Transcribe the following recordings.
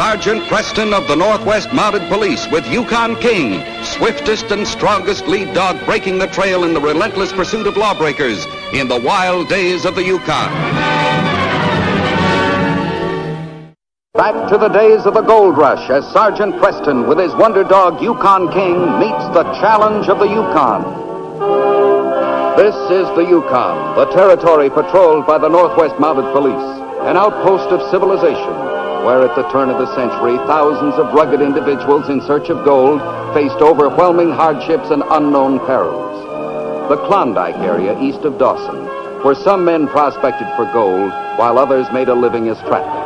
Sergeant Preston of the Northwest Mounted Police with Yukon King, swiftest and strongest lead dog breaking the trail in the relentless pursuit of lawbreakers in the wild days of the Yukon. Back to the days of the gold rush as Sergeant Preston with his wonder dog Yukon King meets the challenge of the Yukon. This is the Yukon, the territory patrolled by the Northwest Mounted Police, an outpost of civilization where at the turn of the century, thousands of rugged individuals in search of gold faced overwhelming hardships and unknown perils. The Klondike area east of Dawson, where some men prospected for gold while others made a living as trappers.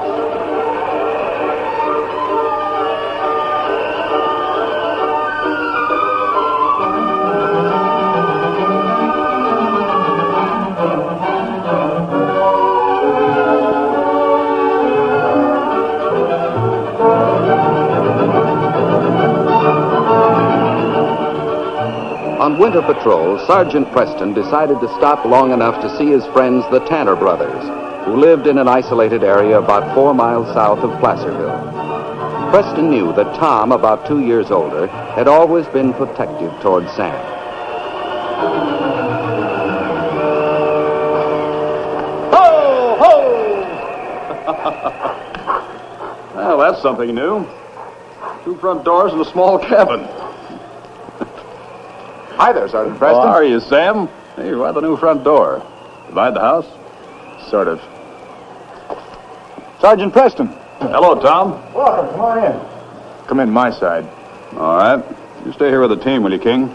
On winter patrol, Sergeant Preston decided to stop long enough to see his friends, the Tanner brothers, who lived in an isolated area about 4 miles south of Placerville. Preston knew that Tom, about 2 years older, had always been protective toward Sam. Ho, ho! Well, that's something new. 2 front doors and a small cabin. Hi there, Sergeant Preston. How are you, Sam? Hey, why the new front door? Divide the house? Sort of. Sergeant Preston. Hello, Tom. Welcome. Come on in. Come in my side. All right. You stay here with the team, will you, King?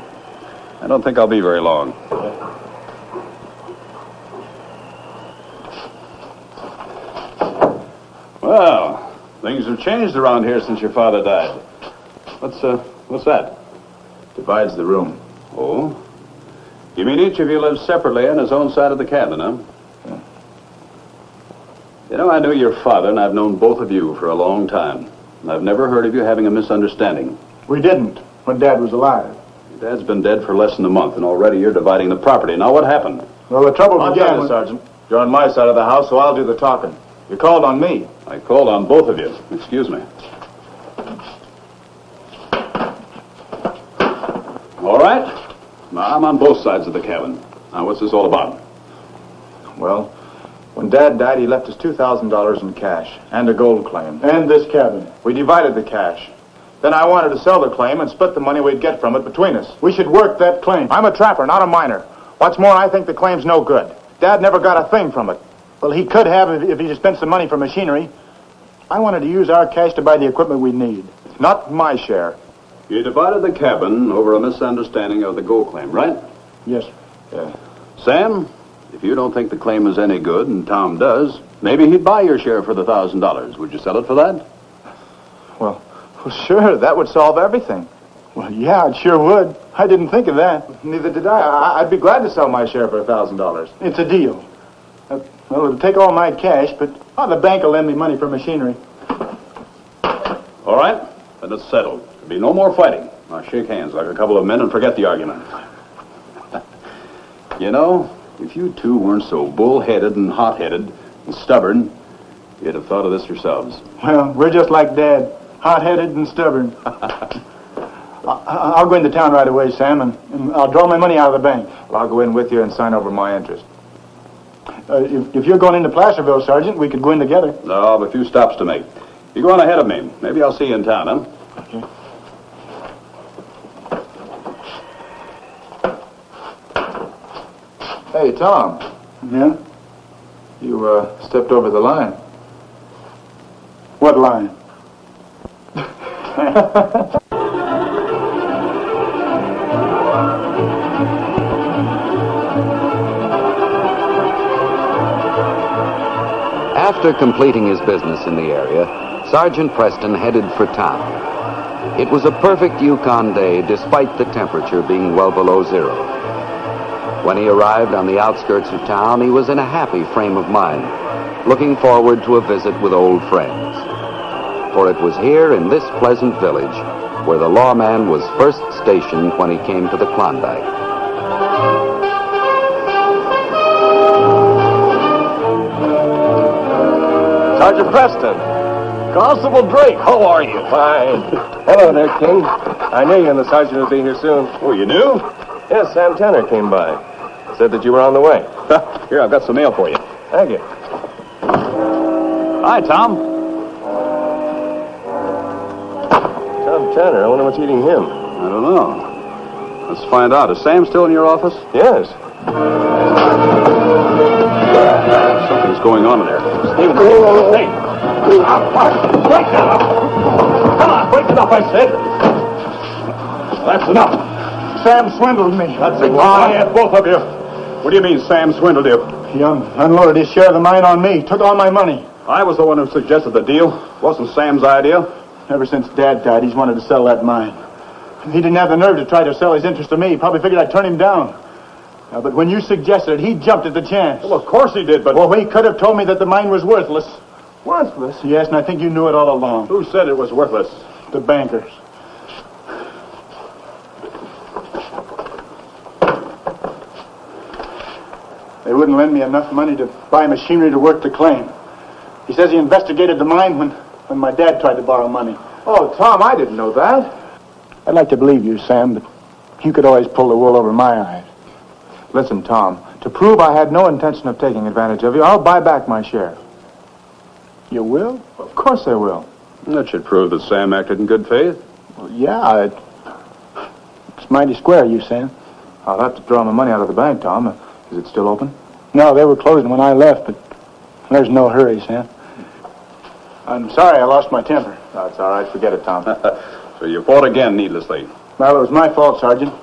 I don't think I'll be very long. Well, things have changed around here since your father died. What's that? Divides the room. Oh? You mean each of you lives separately on his own side of the cabin, huh? Yeah. You know, I knew your father, and I've known both of you for a long time. And I've never heard of you having a misunderstanding. We didn't when Dad was alive. Your dad's been dead for less than a month, and already you're dividing the property. Now, what happened? Well, the trouble began when... Sergeant. You're on my side of the house, so I'll do the talking. You called on me. I called on both of you. Excuse me. All right. Now, I'm on both sides of the cabin. Now, what's this all about? Well, when Dad died, he left us $2,000 in cash and a gold claim. And this cabin. We divided the cash. Then I wanted to sell the claim and split the money we'd get from it between us. We should work that claim. I'm a trapper, not a miner. What's more, I think the claim's no good. Dad never got a thing from it. Well, he could have if he'd spent some money for machinery. I wanted to use our cash to buy the equipment we need. Not my share. You divided the cabin over a misunderstanding of the gold claim, right? Yes. Yeah. Sam, if you don't think the claim is any good, and Tom does, maybe he'd buy your share for the $1,000. Would you sell it for that? Well, sure. That would solve everything. Well, yeah, it sure would. I didn't think of that. Neither did I. I'd be glad to sell my share for $1,000. It's a deal. Well, it'll take all my cash, but the bank will lend me money for machinery. All right, then it's settled. There'll be no more fighting. Now shake hands like a couple of men and forget the argument. You know, if you two weren't so bull-headed and hot-headed and stubborn, you'd have thought of this yourselves. Well, we're just like Dad, hot-headed and stubborn. I'll go into town right away, Sam, and I'll draw my money out of the bank. Well, I'll go in with you and sign over my interest. If you're going into Placerville, Sergeant, we could go in together. No, I've a few stops to make. You go on ahead of me. Maybe I'll see you in town, huh? Okay. Hey, Tom. Yeah? You, stepped over the line. What line? After completing his business in the area, Sergeant Preston headed for town. It was a perfect Yukon day despite the temperature being well below zero. When he arrived on the outskirts of town, he was in a happy frame of mind, looking forward to a visit with old friends. For it was here in this pleasant village where the lawman was first stationed when he came to the Klondike. Sergeant Preston. Constable Drake, how are you? Fine. Hello there, King. I knew you and the sergeant would be here soon. Oh, you knew? Yes, Sam Tanner came by. Said that you were on the way. Here, I've got some mail for you. Thank you. Hi, Tom. Tom Tanner, I wonder what's eating him. I don't know. Let's find out. Is Sam still in your office? Yes. Something's going on in there. Stephen, hey. Break that up. Come on, break it up, I said. That's enough. Sam swindled me. That's a lie, both of you. What do you mean Sam swindled you? He unloaded his share of the mine on me, took all my money. I was the one who suggested the deal. Wasn't Sam's idea. Ever since Dad died, he's wanted to sell that mine. He didn't have the nerve to try to sell his interest to me. He probably figured I'd turn him down. But when you suggested it, he jumped at the chance. Well, of course he did, but... Well, he could have told me that the mine was worthless. Worthless? Yes, and I think you knew it all along. Who said it was worthless? The bankers. They wouldn't lend me enough money to buy machinery to work the claim. He says he investigated the mine when my dad tried to borrow money. Oh, Tom, I didn't know that. I'd like to believe you, Sam, but you could always pull the wool over my eyes. Listen, Tom, to prove I had no intention of taking advantage of you, I'll buy back my share. You will? Of course I will. That should prove that Sam acted in good faith. Well, yeah, it's mighty square of you, Sam. I'll have to draw my money out of the bank, Tom. Is it still open? No, they were closing when I left, but there's no hurry, Sam. I'm sorry I lost my temper. No, it's all right. Forget it, Tom. So you fought again needlessly. Well, it was my fault, Sergeant.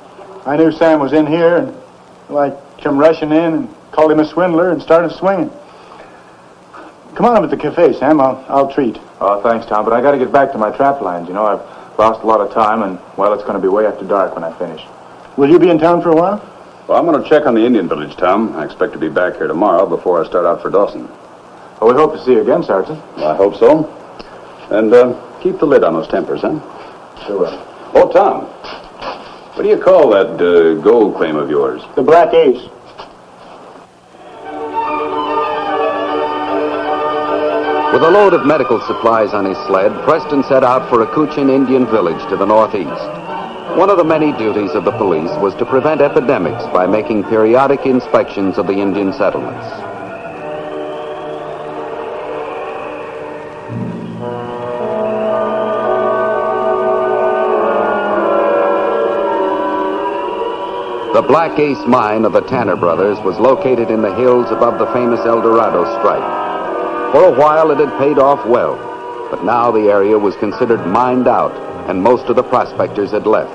I knew Sam was in here, and I come rushing in and called him a swindler and started swinging. Come on up at the cafe, Sam. I'll treat. Oh, thanks, Tom, but I got to get back to my trap lines. You know, I've lost a lot of time, and, well, it's going to be way after dark when I finish. Will you be in town for a while? Well, I'm going to check on the Indian village, Tom. I expect to be back here tomorrow before I start out for Dawson. Well, we hope to see you again, Sergeant. Well, I hope so. And keep the lid on those tempers, huh? Sure will. Oh, Tom, what do you call that gold claim of yours? The Black Ace. With a load of medical supplies on his sled, Preston set out for a Cochin Indian village to the northeast. One of the many duties of the police was to prevent epidemics by making periodic inspections of the Indian settlements. The Black Ace mine of the Tanner brothers was located in the hills above the famous El Dorado strike. For a while it had paid off well, but now the area was considered mined out and most of the prospectors had left.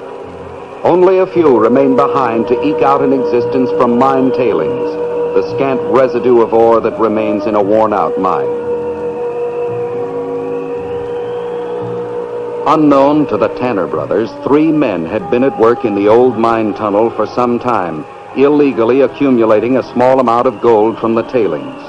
Only a few remained behind to eke out an existence from mine tailings, the scant residue of ore that remains in a worn-out mine. Unknown to the Tanner brothers, 3 men had been at work in the old mine tunnel for some time, illegally accumulating a small amount of gold from the tailings.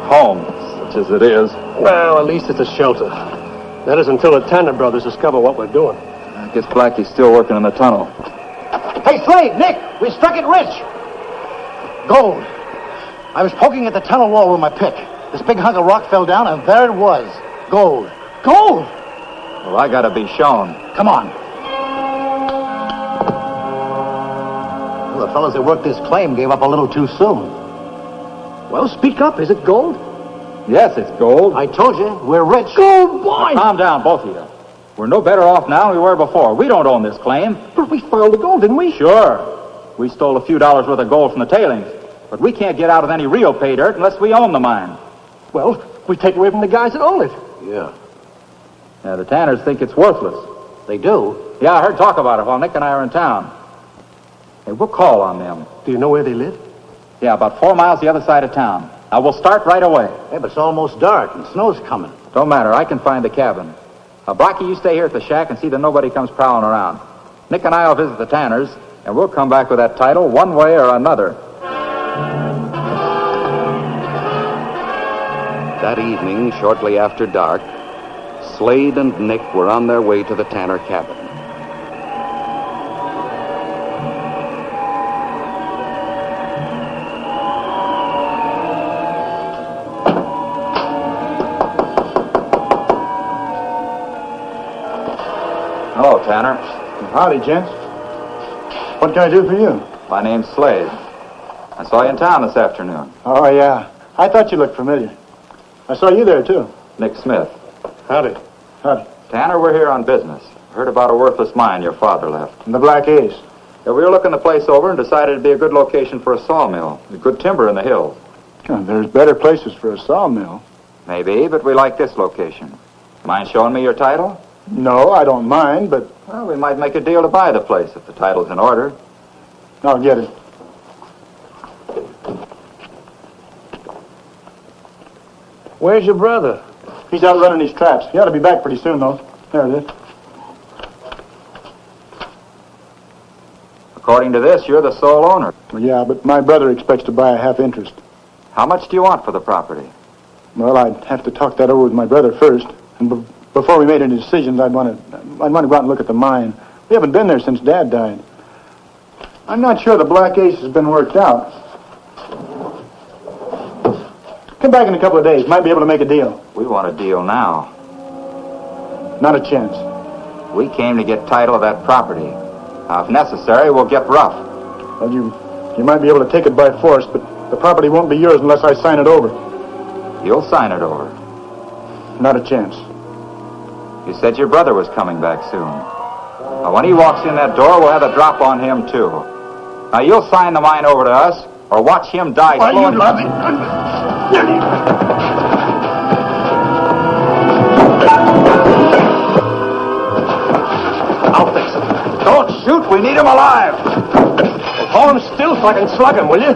Home, such as it is. Well, at least it's a shelter. That is until the Tanner brothers discover what we're doing. I guess Blackie's still working in the tunnel. Hey, Slade, Nick, we struck it rich. Gold. I was poking at the tunnel wall with my pick. This big hunk of rock fell down, and there it was. Gold. Gold! Well, I gotta be shown. Come on. Well, the fellows that worked this claim gave up a little too soon. Well, speak up. Is it gold? Yes, it's gold. I told you, we're rich. Gold, boy! Calm down, both of you. We're no better off now than we were before. We don't own this claim. But we found the gold, didn't we? Sure. We stole a few dollars worth of gold from the tailings. But we can't get out of any real pay dirt unless we own the mine. Well, we take away from the guys that own it. Yeah. Yeah, the Tanners think it's worthless. They do? Yeah, I heard talk about it while Nick and I are in town. Hey, we'll call on them. Do you know where they live? Yeah, about 4 miles the other side of town. Now, we'll start right away. Hey, but it's almost dark, and snow's coming. Don't matter. I can find the cabin. Now, Blackie, you stay here at the shack and see that nobody comes prowling around. Nick and I will visit the Tanners, and we'll come back with that title one way or another. That evening, shortly after dark, Slade and Nick were on their way to the Tanner cabin. Hello, Tanner. Howdy, gents. What can I do for you? My name's Slade. I saw you in town this afternoon. Oh, yeah. I thought you looked familiar. I saw you there, too. Nick Smith. Howdy. Howdy. Tanner, we're here on business. Heard about a worthless mine your father left. And the Black Ace. Yeah, we were looking the place over and decided it'd be a good location for a sawmill. There's good timber in the hills. Oh, there's better places for a sawmill. Maybe, but we like this location. Mind showing me your title? No, I don't mind, but Well, we might make a deal to buy the place if the title's in order. I'll get it. Where's your brother? He's out running his traps. He ought to be back pretty soon, though. There it is. According to this, you're the sole owner. Well, yeah, but my brother expects to buy a half interest. How much do you want for the property? Well, I'd have to talk that over with my brother first. And before we made any decisions, I'd want to go out and look at the mine. We haven't been there since Dad died. I'm not sure the Black Ace has been worked out. Come back in a couple of days. Might be able to make a deal. We want a deal now. Not a chance. We came to get title of that property. Now, if necessary, we'll get rough. Well, you might be able to take it by force, but the property won't be yours unless I sign it over. You'll sign it over. Not a chance. You said your brother was coming back soon. Now, when he walks in that door, we'll have a drop on him, too. Now, you'll sign the mine over to us, or watch him die. Why, you loving? I'll fix him. Don't shoot! We need him alive! Well, hold him still so I can slug him, will you?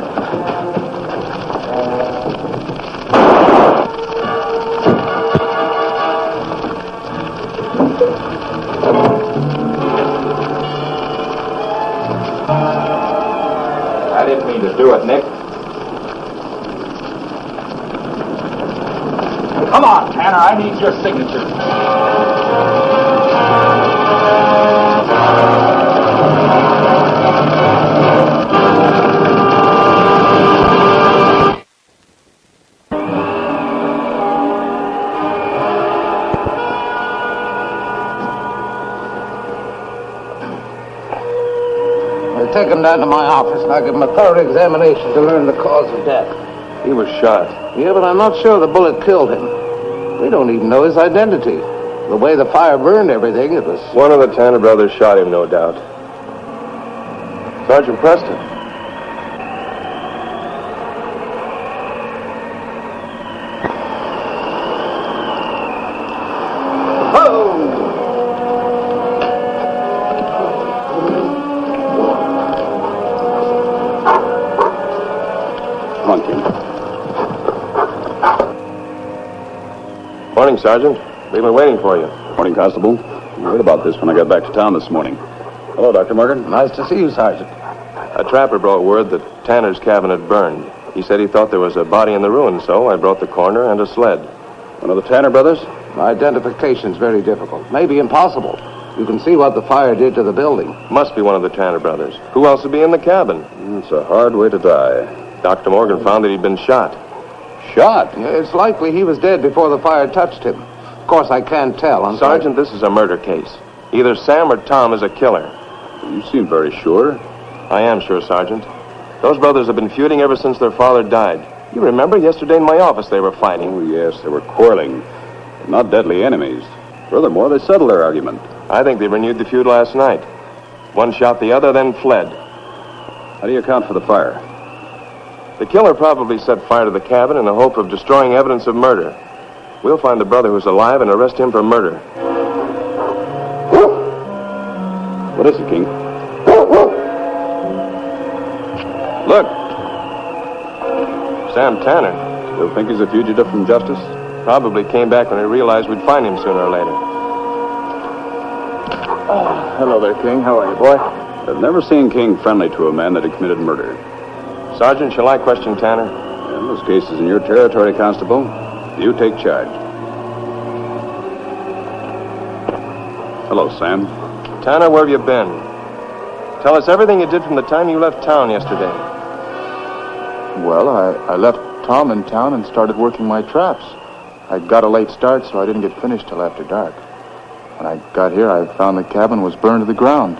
I didn't mean to do it, Nick. Come on, Tanner. I need your signature. I'll take him down to my office and I'll give him a thorough examination to learn the cause of death. He was shot. Yeah, but I'm not sure the bullet killed him. We don't even know his identity. The way the fire burned everything, it was... One of the Tanner brothers shot him, no doubt. Sergeant Preston. Come on, King. Morning, Sergeant. We've been waiting for you. Morning, Constable. You heard about this when I got back to town this morning. Hello, Dr. Morgan. Nice to see you, Sergeant. A trapper brought word that Tanner's cabin had burned. He said he thought there was a body in the ruin, so I brought the coroner and a sled. One of the Tanner brothers? Identification's very difficult. Maybe impossible. You can see what the fire did to the building. Must be one of the Tanner brothers. Who else would be in the cabin? It's a hard way to die. Dr. Morgan found that he'd been shot. Shot? Yeah, it's likely he was dead before the fire touched him. Of course, I can't tell. Sergeant, this is a murder case. Either Sam or Tom is a killer. You seem very sure. I am sure, Sergeant. Those brothers have been feuding ever since their father died. You remember, yesterday in my office they were fighting. Oh, yes, they were quarreling. But not deadly enemies. Furthermore, they settled their argument. I think they renewed the feud last night. One shot the other, then fled. How do you account for the fire? The killer probably set fire to the cabin in the hope of destroying evidence of murder. We'll find the brother who's alive and arrest him for murder. What is it, King? Look! Sam Tanner. Still think he's a fugitive from justice? Probably came back when he realized we'd find him sooner or later. Hello there, King. How are you, boy? I've never seen King friendly to a man that had committed murder. Sergeant, shall I question Tanner? And this case is in your territory, Constable. You take charge. Hello, Sam. Tanner, where have you been? Tell us everything you did from the time you left town yesterday. Well, I left Tom in town and started working my traps. I got a late start, so I didn't get finished till after dark. When I got here, I found the cabin was burned to the ground.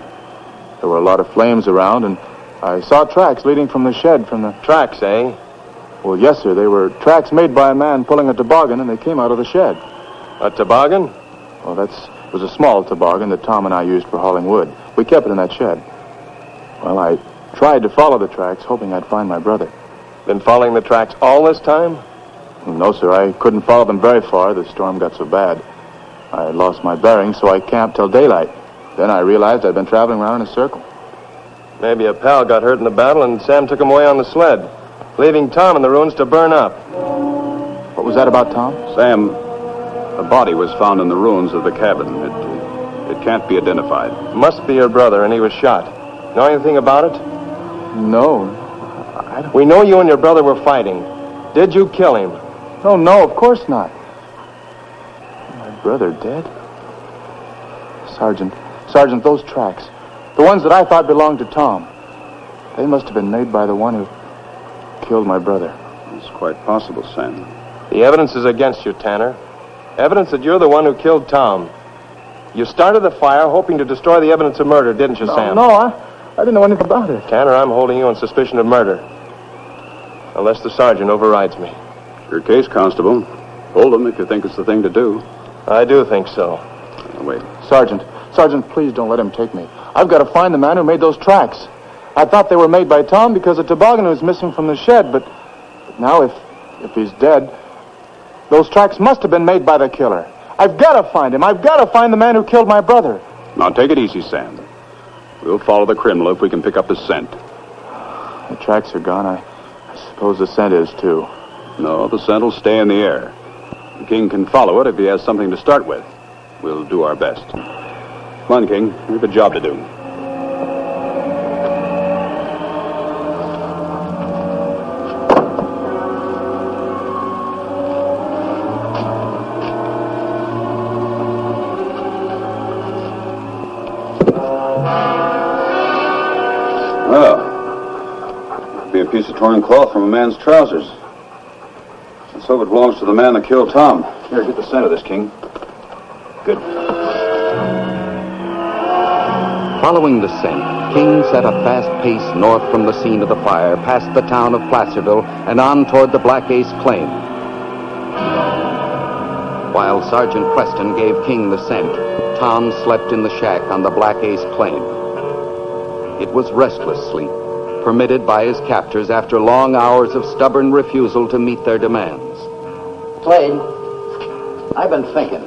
There were a lot of flames around, and I saw tracks leading from the shed from the... Tracks, eh? Well, yes, sir. They were tracks made by a man pulling a toboggan, and they came out of the shed. A toboggan? Well, it was a small toboggan that Tom and I used for hauling wood. We kept it in that shed. Well, I tried to follow the tracks, hoping I'd find my brother. Been following the tracks all this time? No, sir. I couldn't follow them very far. The storm got so bad. I lost my bearings, so I camped till daylight. Then I realized I'd been traveling around in a circle. Maybe a pal got hurt in the battle and Sam took him away on the sled, leaving Tom in the ruins to burn up. What was that about Tom? Sam, a body was found in the ruins of the cabin. It can't be identified. Must be your brother, and he was shot. Know anything about it? No. I don't... We know you and your brother were fighting. Did you kill him? No, of course not. My brother dead? Sergeant, those tracks, the ones that I thought belonged to Tom, they must have been made by the one who killed my brother. It's quite possible, Sam. The evidence is against you, Tanner. Evidence that you're the one who killed Tom. You started the fire hoping to destroy the evidence of murder, didn't you, Sam? No, I didn't know anything about it. Tanner, I'm holding you on suspicion of murder. Unless the sergeant overrides me. Your case, Constable. Hold him if you think it's the thing to do. I do think so. Wait. Sergeant, please don't let him take me. I've got to find the man who made those tracks. I thought they were made by Tom because a toboggan was missing from the shed, but now if he's dead, those tracks must have been made by the killer. I've got to find him. I've got to find the man who killed my brother. Now, take it easy, Sam. We'll follow the criminal if we can pick up the scent. The tracks are gone. I suppose the scent is, too. No, the scent will stay in the air. The king can follow it if he has something to start with. We'll do our best. Come on, King. We have a job to do. Well, be a piece of torn cloth from a man's trousers. Let's hope it belongs to the man that killed Tom. Here, get the scent of this, King. Good. Following the scent, King set a fast pace north from the scene of the fire, past the town of Placerville, and on toward the Black Ace claim. While Sergeant Preston gave King the scent, Tom slept in the shack on the Black Ace claim. It was restless sleep, permitted by his captors after long hours of stubborn refusal to meet their demands. Slade, I've been thinking.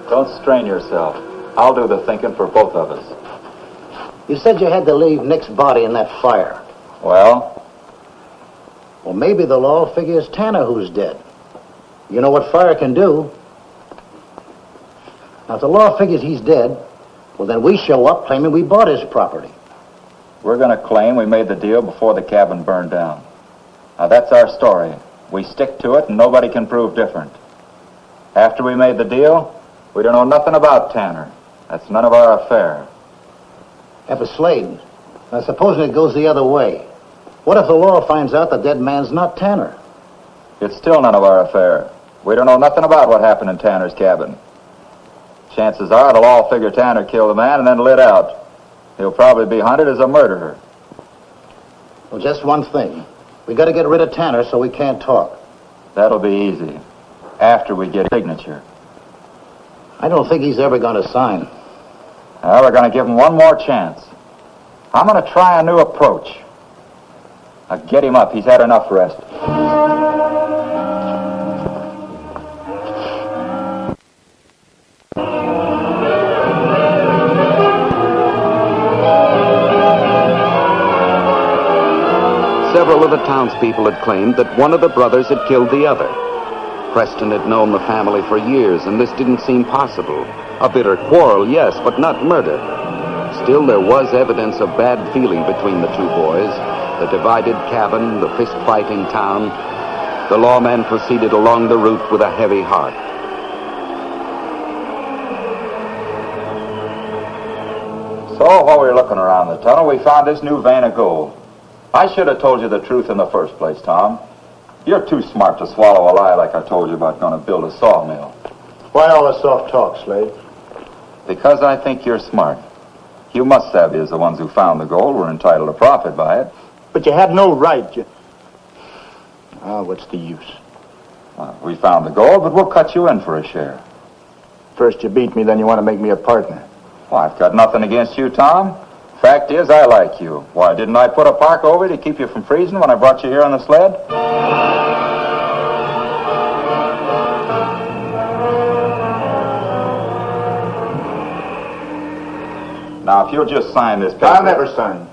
Don't strain yourself. I'll do the thinking for both of us. You said you had to leave Nick's body in that fire. Well, Maybe the law figures Tanner who's dead. You know what fire can do. Now, if the law figures he's dead, well, then we show up claiming we bought his property. we're going to claim we made the deal before the cabin burned down. Now, that's our story. We stick to it, and nobody can prove different. After we made the deal, we don't know nothing about Tanner. That's none of our affair. Yeah, but Slade, now supposing it goes the other way. What if the law finds out the dead man's not Tanner? It's still none of our affair. We don't know nothing about what happened in Tanner's cabin. Chances are the law will figure Tanner killed the man and then lit out. He'll probably be hunted as a murderer. Well, just one thing. We got to get rid of Tanner so we can't talk. That'll be easy. After we get a signature. I don't think he's ever going to sign. Well, we're going to give him one more chance. I'm going to try a new approach. Now, get him up. He's had enough rest. Several of the townspeople had claimed that one of the brothers had killed the other. Preston had known the family for years, and this didn't seem possible. A bitter quarrel, yes, but not murder. Still, there was evidence of bad feeling between the two boys. The divided cabin, the fist fight in town. The lawman proceeded along the route with a heavy heart. So, while we were looking around the tunnel, we found this new vein of gold. I should have told you the truth in the first place, Tom. You're too smart to swallow a lie like I told you about going to build a sawmill. Why all the soft talk, Slade? Because I think you're smart. You must savvy as the ones who found the gold were entitled to profit by it. But you had no right. What's the use? We found the gold, but we'll cut you in for a share. First you beat me, then you want to make me a partner. Well, I've got nothing against you, Tom. Fact is, I like you. Why, didn't I put a park over you to keep you from freezing when I brought you here on the sled? Now, if you'll just sign this paper... I'll never sign.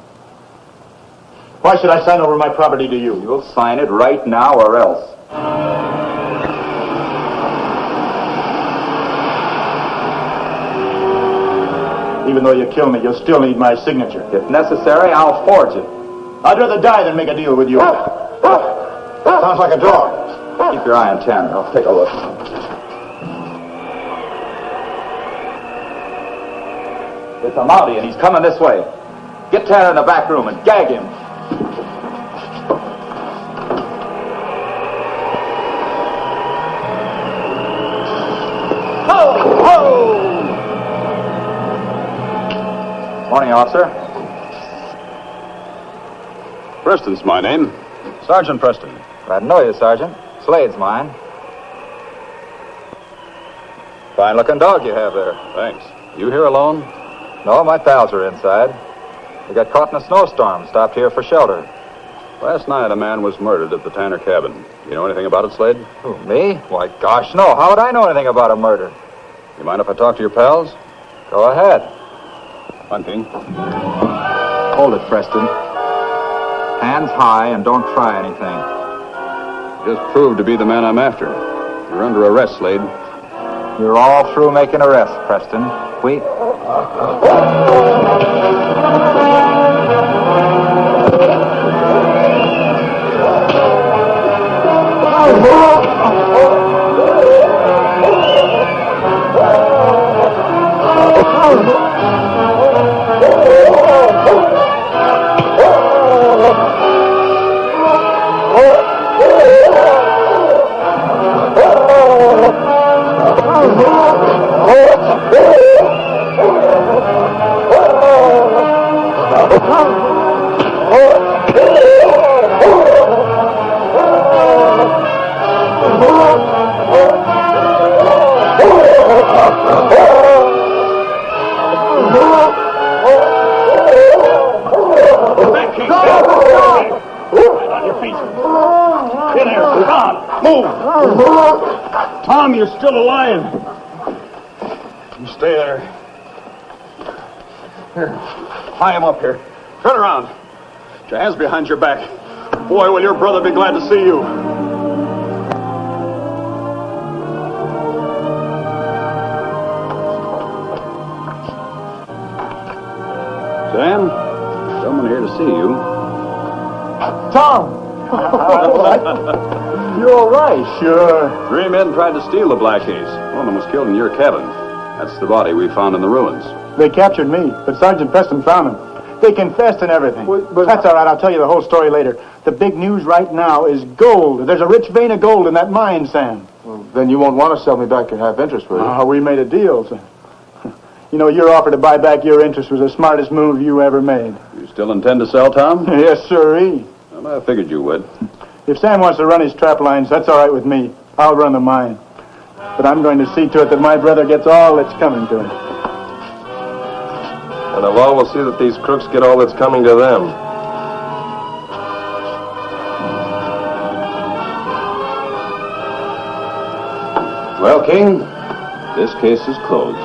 Why should I sign over my property to you? You'll sign it right now or else. Even though you kill me, you'll still need my signature. If necessary, I'll forge it. I'd rather die than make a deal with you. Sounds like a dog. Keep your eye on Tanner. I'll take a look. It's a Mountie, and he's coming this way. Get Tanner in the back room and gag him. Ho! Ho! Morning, officer. Preston's my name. Sergeant Preston. Glad to know you, Sergeant. Slade's mine. Fine-looking dog you have there. Thanks. You here alone? No, my pals are inside. We got caught in a snowstorm, stopped here for shelter. Last night, a man was murdered at the Tanner cabin. You know anything about it, Slade? Who, me? Why, gosh, no. How would I know anything about a murder? You mind if I talk to your pals? Go ahead. On, King. Hold it, Preston. Hands high and don't try anything. Just proved to be the man I'm after. You're under arrest, Slade. You're all through making arrests, Preston. We... Tom, you're still alive. You stay there. Here, tie him up here. Turn around. Put your hands behind your back. Boy, will your brother be glad to see you. Sam, someone here to see you. Tom! You're all right. Sure. 3 men tried to steal the black ace. One of them was killed in your cabin. That's the body we found in the ruins. They captured me, but Sergeant Preston found them. They confessed and everything. But that's all right. I'll tell you the whole story later. The big news right now is gold. There's a rich vein of gold in that mine, Sam. Well, then you won't want to sell me back your half interest, will you? Oh, we made a deal, Sam. You know, your offer to buy back your interest was the smartest move you ever made. You still intend to sell, Tom? Yes, sirree. Well, I figured you would. If Sam wants to run his trap lines, that's all right with me. I'll run the mine. But I'm going to see to it that my brother gets all that's coming to him. And the law will see that these crooks get all that's coming to them. Well, King, this case is closed.